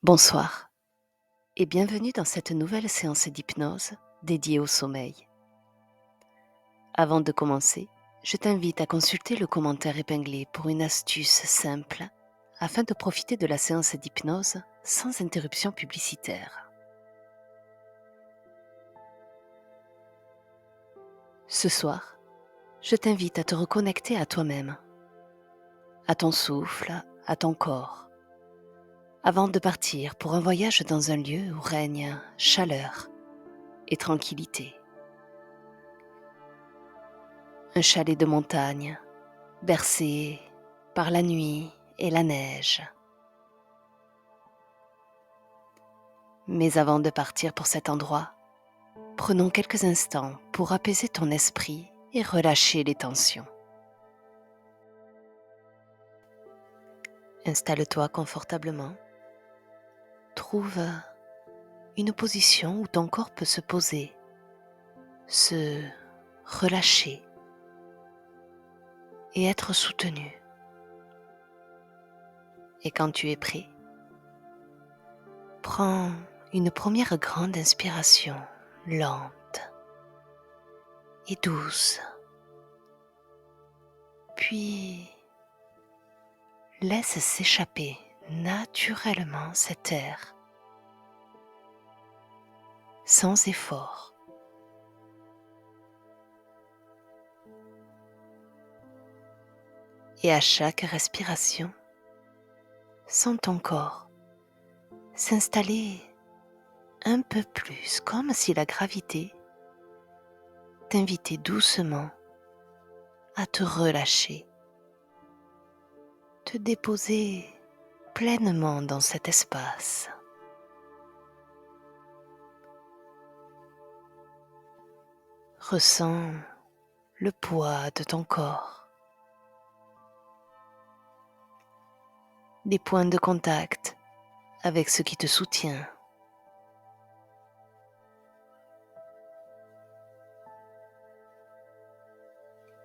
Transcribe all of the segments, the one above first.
Bonsoir et bienvenue dans cette nouvelle séance d'hypnose dédiée au sommeil. Avant de commencer, je t'invite à consulter le commentaire épinglé pour une astuce simple afin de profiter de la séance d'hypnose sans interruption publicitaire. Ce soir, je t'invite à te reconnecter à toi-même, à ton souffle, à ton corps, avant de partir pour un voyage dans un lieu où règne chaleur et tranquillité. Un chalet de montagne, bercé par la nuit et la neige. Mais avant de partir pour cet endroit, prenons quelques instants pour apaiser ton esprit et relâcher les tensions. Installe-toi confortablement. Trouve une position où ton corps peut se poser, se relâcher et être soutenu. Et quand tu es prêt, prends une première grande inspiration lente et douce. Puis, laisse s'échapper naturellement cet air, sans effort. Et à chaque respiration, sens ton corps s'installer un peu plus, comme si la gravité t'invitait doucement à te relâcher, te déposer pleinement dans cet espace. Ressens le poids de ton corps, les points de contact avec ce qui te soutient.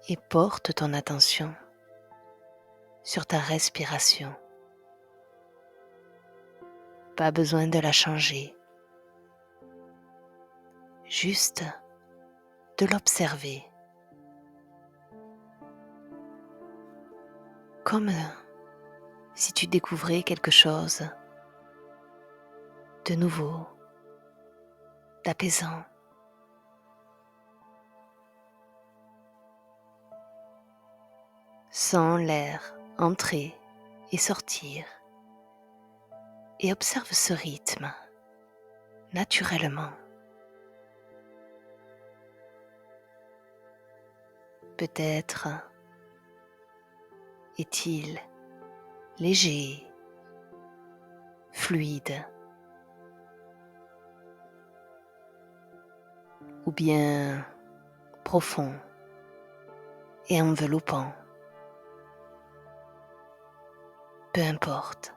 Et porte ton attention sur ta respiration. Pas besoin de la changer, juste de l'observer. Comme si tu découvrais quelque chose de nouveau, d'apaisant. Sens l'air entrer et sortir et observe ce rythme naturellement. Peut-être est-il léger, fluide, ou bien profond et enveloppant. Peu importe,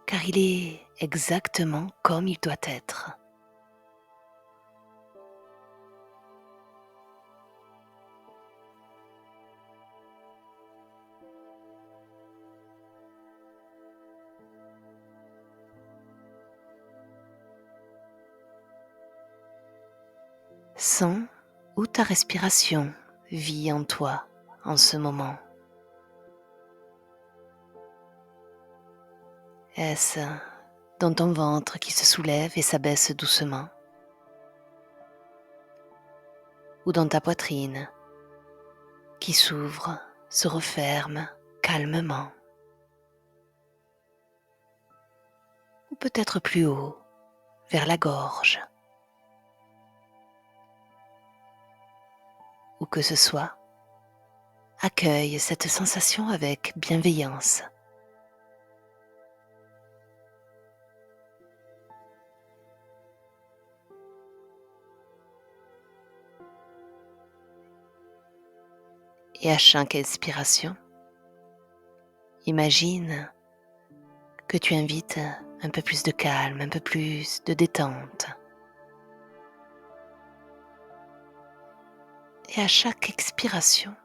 car il est exactement comme il doit être. Sens où ta respiration vit en toi en ce moment. Est-ce dans ton ventre qui se soulève et s'abaisse doucement, ou dans ta poitrine qui s'ouvre, se referme calmement, ou peut-être plus haut, vers la gorge, où que ce soit, accueille cette sensation avec bienveillance. Et à chaque expiration, imagine que tu invites un peu plus de calme, un peu plus de détente. Et à chaque expiration,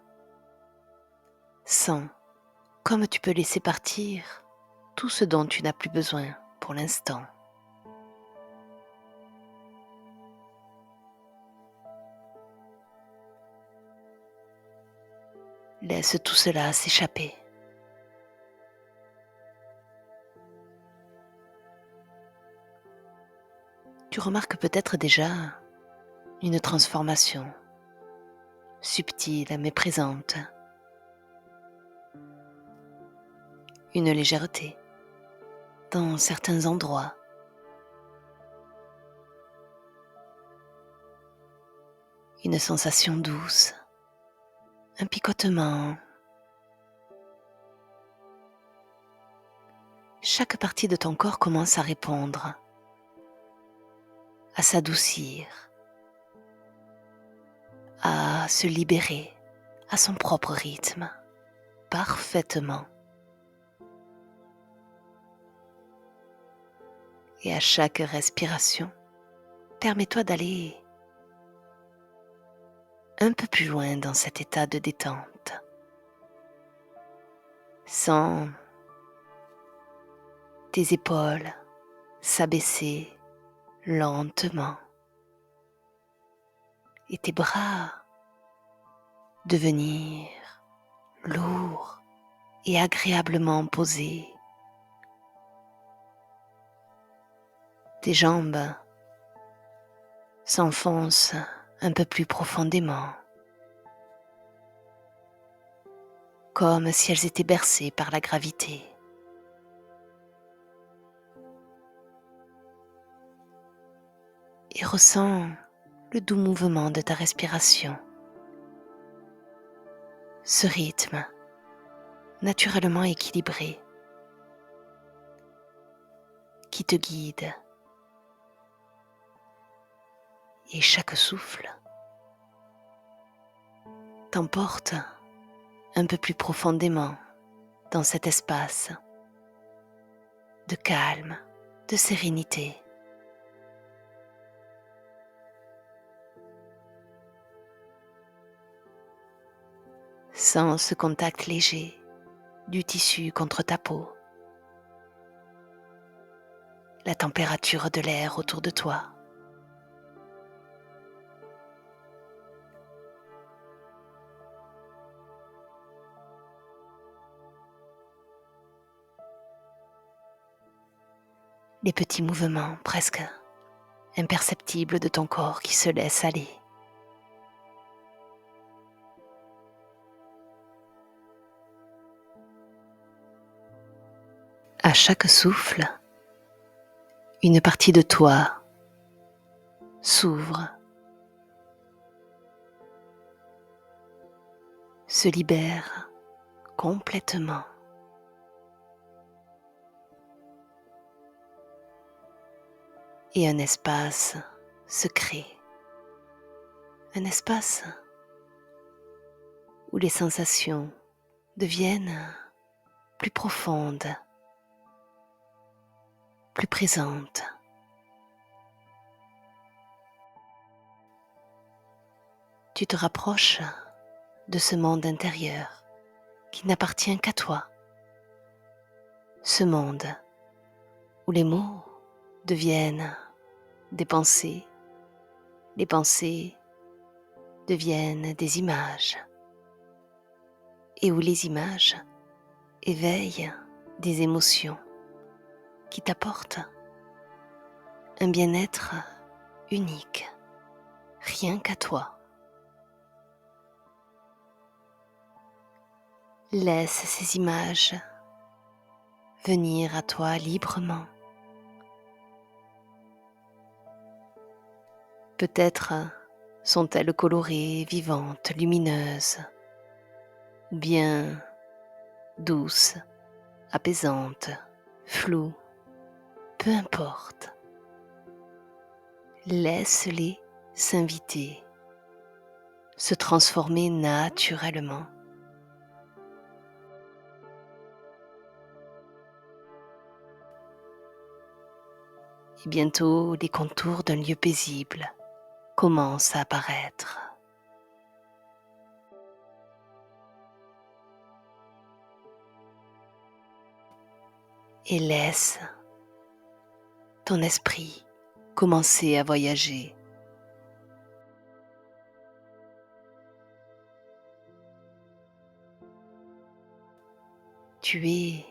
sens comme tu peux laisser partir tout ce dont tu n'as plus besoin pour l'instant. Laisse tout cela s'échapper. Tu remarques peut-être déjà une transformation, subtile mais présente, une légèreté dans certains endroits, une sensation douce, un picotement. Chaque partie de ton corps commence à répondre, à s'adoucir, à se libérer à son propre rythme, parfaitement. Et à chaque respiration, permets-toi d'aller un peu plus loin dans cet état de détente. Sens tes épaules s'abaisser lentement et tes bras devenir lourds et agréablement posés. Tes jambes s'enfoncent un peu plus profondément, comme si elles étaient bercées par la gravité. Et ressens le doux mouvement de ta respiration, ce rythme naturellement équilibré qui te guide. Et chaque souffle t'emporte un peu plus profondément dans cet espace de calme, de sérénité. Sens ce contact léger du tissu contre ta peau, la température de l'air autour de toi. Les petits mouvements presque imperceptibles de ton corps qui se laissent aller. À chaque souffle, une partie de toi s'ouvre, se libère complètement. Et un espace se crée, un espace où les sensations deviennent plus profondes, plus présentes. Tu te rapproches de ce monde intérieur qui n'appartient qu'à toi, ce monde où les mots deviennent des pensées, les pensées deviennent des images, et où les images éveillent des émotions qui t'apportent un bien-être unique, rien qu'à toi. Laisse ces images venir à toi librement. Peut-être sont-elles colorées, vivantes, lumineuses, ou bien douces, apaisantes, floues, peu importe. Laisse-les s'inviter, se transformer naturellement. Et bientôt, les contours d'un lieu paisible commencent à apparaître. Et laisse ton esprit commencer à voyager. Tu es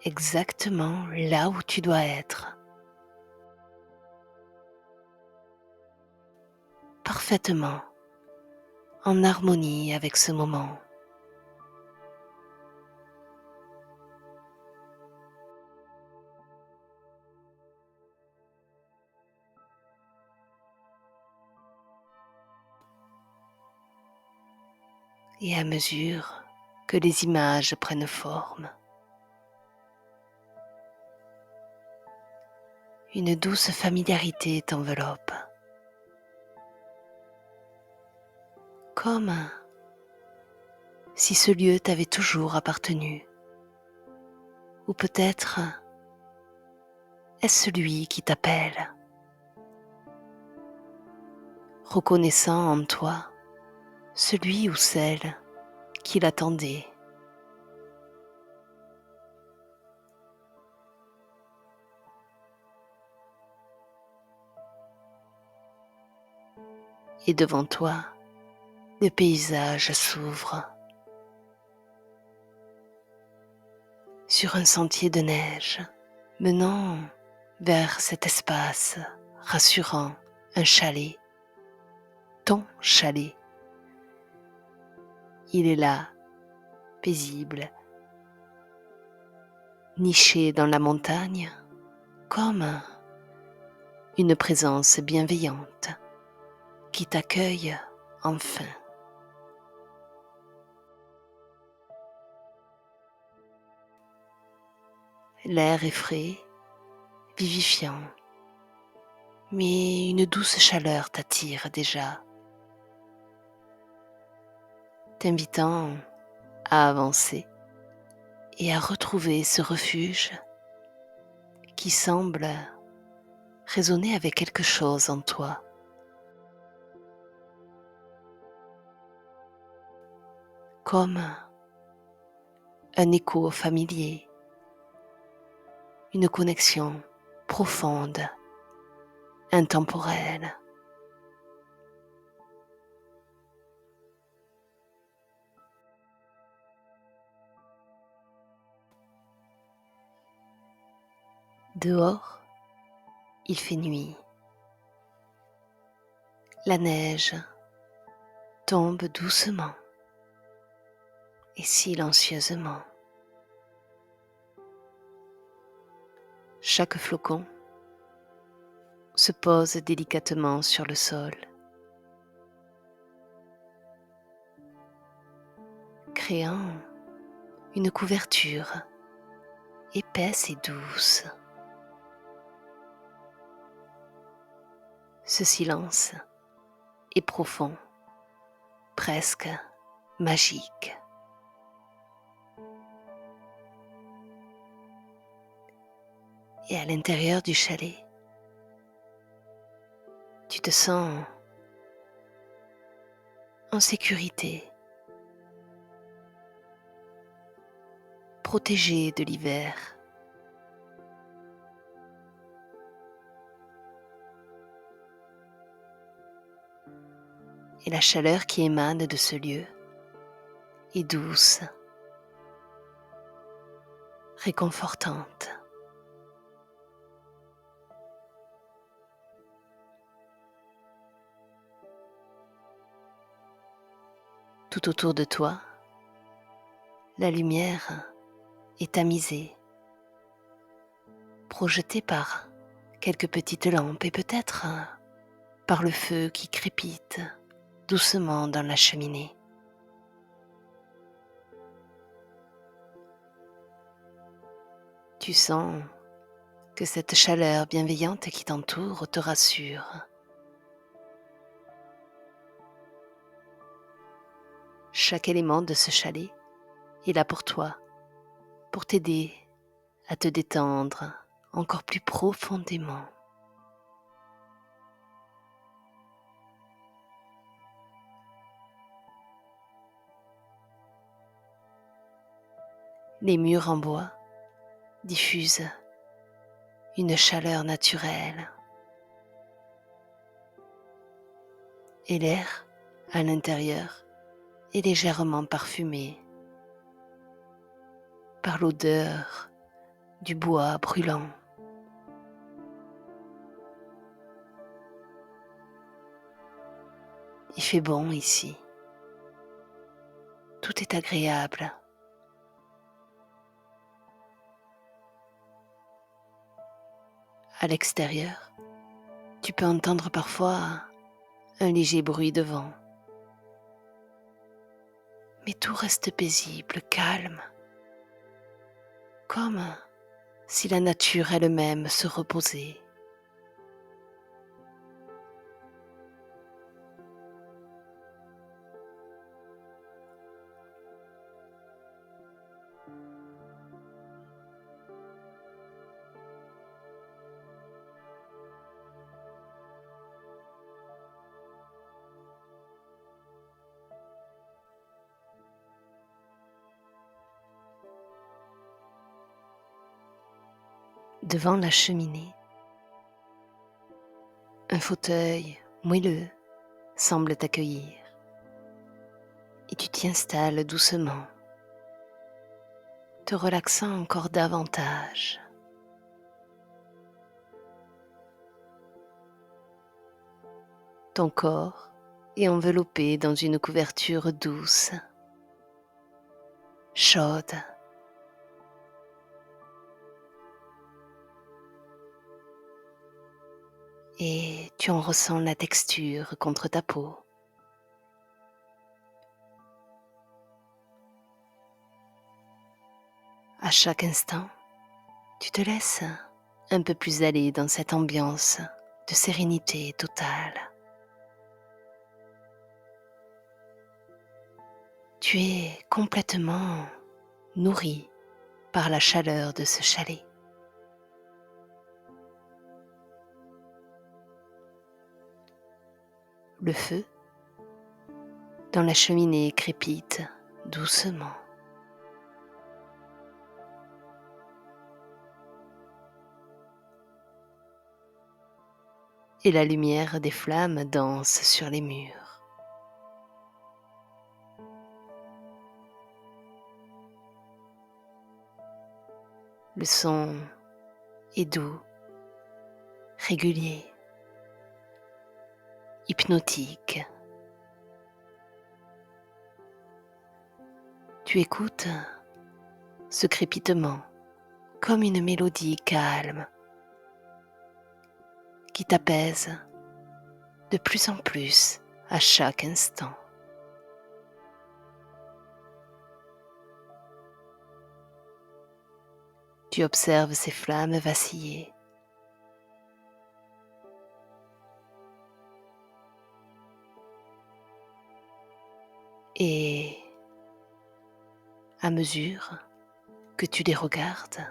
exactement là où tu dois être, parfaitement en harmonie avec ce moment. Et à mesure que les images prennent forme, une douce familiarité t'enveloppe, comme si ce lieu t'avait toujours appartenu, ou peut-être est-ce celui qui t'appelle, reconnaissant en toi celui ou celle qui l'attendait. Et devant toi, le paysage s'ouvre sur un sentier de neige menant vers cet espace rassurant, un chalet, ton chalet. Il est là, paisible, niché dans la montagne, comme une présence bienveillante qui t'accueille enfin. L'air est frais, vivifiant, mais une douce chaleur t'attire déjà, t'invitant à avancer et à retrouver ce refuge qui semble résonner avec quelque chose en toi, comme un écho familier, une connexion profonde, intemporelle. Dehors, il fait nuit. La neige tombe doucement et silencieusement. Chaque flocon se pose délicatement sur le sol, créant une couverture épaisse et douce. Ce silence est profond, presque magique. Et à l'intérieur du chalet, tu te sens en sécurité, protégé de l'hiver. Et la chaleur qui émane de ce lieu est douce, réconfortante. Tout autour de toi, la lumière est tamisée, projetée par quelques petites lampes et peut-être par le feu qui crépite doucement dans la cheminée. Tu sens que cette chaleur bienveillante qui t'entoure te rassure. Chaque élément de ce chalet est là pour toi, pour t'aider à te détendre encore plus profondément. Les murs en bois diffusent une chaleur naturelle. Et l'air, à l'intérieur, est légèrement parfumé par l'odeur du bois brûlant. Il fait bon ici. Tout est agréable. À l'extérieur, tu peux entendre parfois un léger bruit de vent. Mais tout reste paisible, calme, comme si la nature elle-même se reposait. Devant la cheminée, un fauteuil moelleux semble t'accueillir et tu t'y installes doucement, te relaxant encore davantage. Ton corps est enveloppé dans une couverture douce, chaude, et tu en ressens la texture contre ta peau. À chaque instant, tu te laisses un peu plus aller dans cette ambiance de sérénité totale. Tu es complètement nourri par la chaleur de ce chalet. Le feu dans la cheminée crépite doucement. Et la lumière des flammes danse sur les murs. Le son est doux, régulier, hypnotique. Tu écoutes ce crépitement comme une mélodie calme qui t'apaise de plus en plus à chaque instant. Tu observes ces flammes vaciller. Et à mesure que tu les regardes,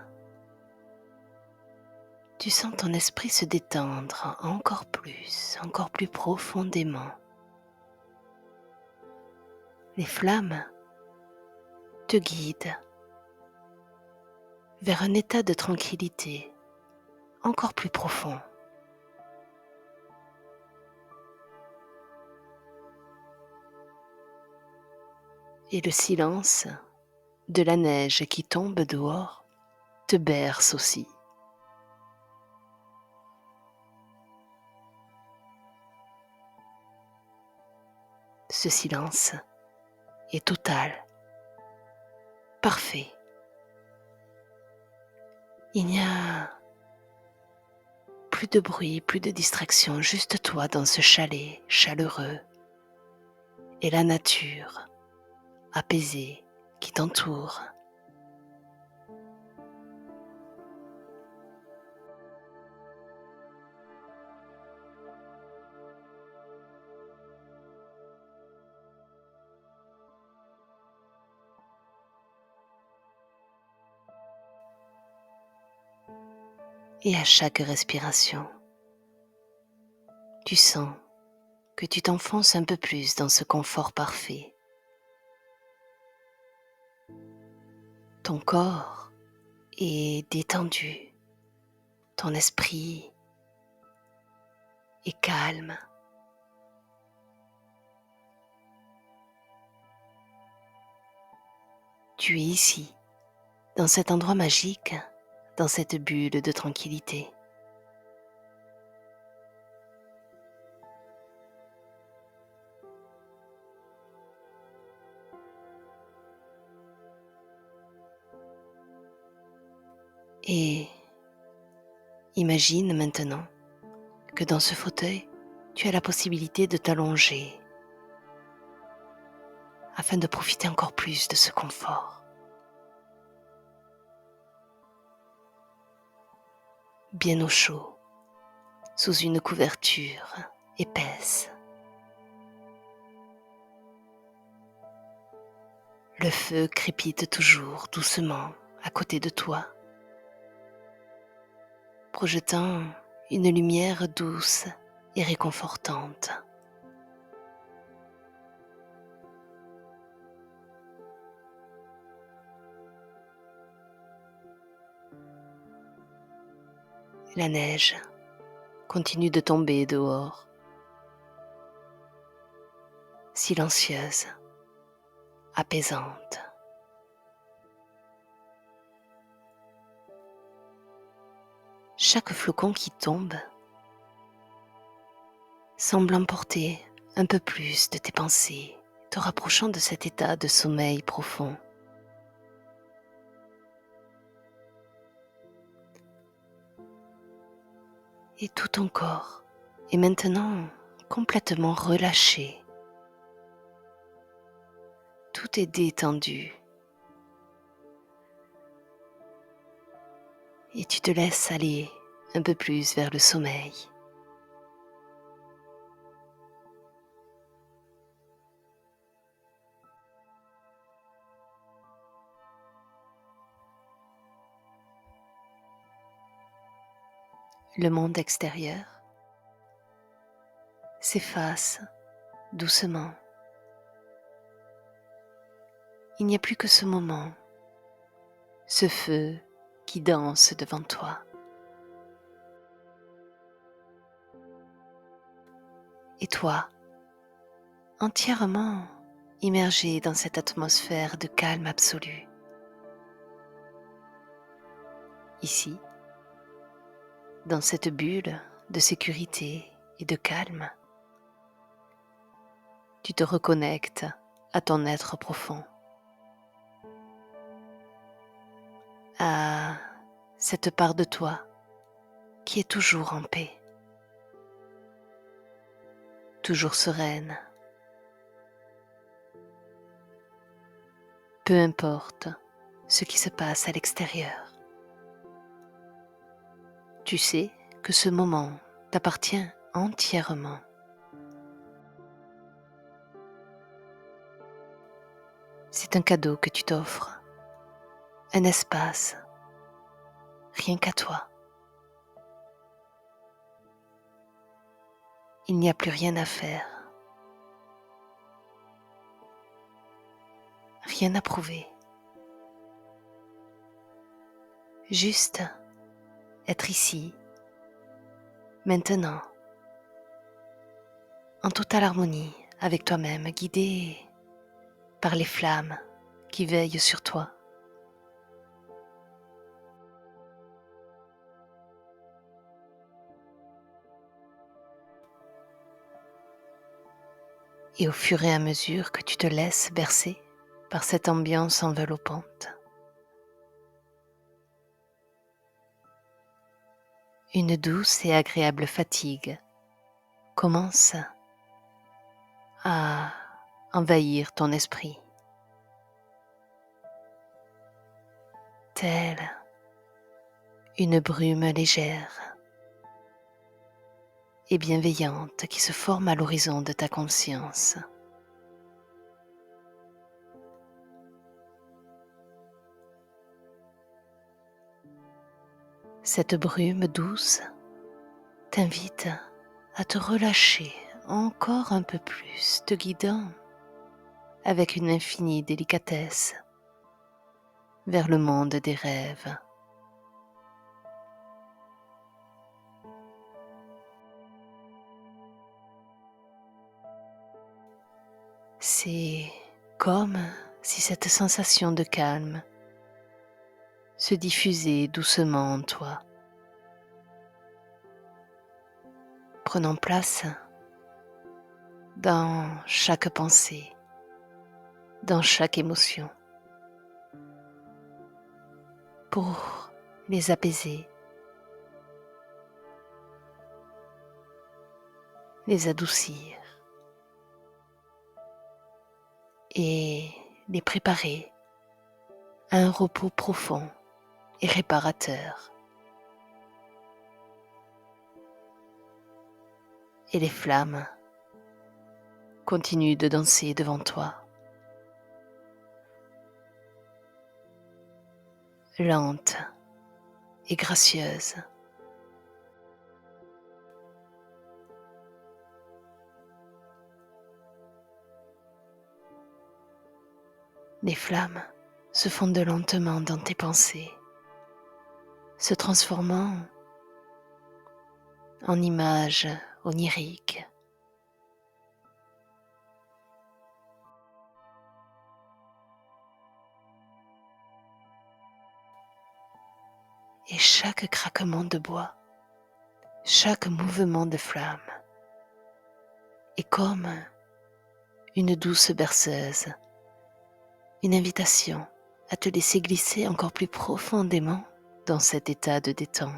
tu sens ton esprit se détendre encore plus profondément. Les flammes te guident vers un état de tranquillité encore plus profond. Et le silence de la neige qui tombe dehors te berce aussi. Ce silence est total, parfait. Il n'y a plus de bruit, plus de distraction, juste toi dans ce chalet chaleureux et la nature apaisée qui t'entoure. Et à chaque respiration, tu sens que tu t'enfonces un peu plus dans ce confort parfait. Ton corps est détendu, ton esprit est calme. Tu es ici, dans cet endroit magique, dans cette bulle de tranquillité. Et imagine maintenant que dans ce fauteuil, tu as la possibilité de t'allonger afin de profiter encore plus de ce confort. Bien au chaud, sous une couverture épaisse. Le feu crépite toujours doucement à côté de toi, projetant une lumière douce et réconfortante. La neige continue de tomber dehors, silencieuse, apaisante. Chaque flocon qui tombe semble emporter un peu plus de tes pensées, te rapprochant de cet état de sommeil profond. Et tout ton corps est maintenant complètement relâché. Tout est détendu. Et tu te laisses aller un peu plus vers le sommeil. Le monde extérieur s'efface doucement. Il n'y a plus que ce moment, ce feu qui danse devant toi. Et toi, entièrement immergé dans cette atmosphère de calme absolu. Ici, dans cette bulle de sécurité et de calme, tu te reconnectes à ton être profond, à cette part de toi qui est toujours en paix, toujours sereine. Peu importe ce qui se passe à l'extérieur. Tu sais que ce moment t'appartient entièrement. C'est un cadeau que tu t'offres, un espace, rien qu'à toi. Il n'y a plus rien à faire, rien à prouver. Juste être ici, maintenant, en totale harmonie avec toi-même, guidé par les flammes qui veillent sur toi. Et au fur et à mesure que tu te laisses bercer par cette ambiance enveloppante, une douce et agréable fatigue commence à envahir ton esprit, telle une brume légère et bienveillante qui se forme à l'horizon de ta conscience. Cette brume douce t'invite à te relâcher encore un peu plus, te guidant avec une infinie délicatesse vers le monde des rêves. C'est comme si cette sensation de calme se diffusait doucement en toi, prenant place dans chaque pensée, dans chaque émotion, pour les apaiser, les adoucir et les préparer à un repos profond et réparateur. Et les flammes continuent de danser devant toi, lentes et gracieuses. Les flammes se fondent lentement dans tes pensées, se transformant en images oniriques. Et chaque craquement de bois, chaque mouvement de flamme est comme une douce berceuse, une invitation à te laisser glisser encore plus profondément dans cet état de détente.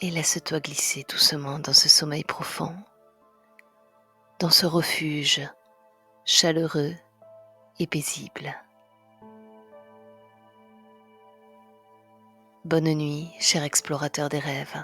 Et laisse-toi glisser doucement dans ce sommeil profond, dans ce refuge chaleureux et paisible. Bonne nuit, cher explorateur des rêves.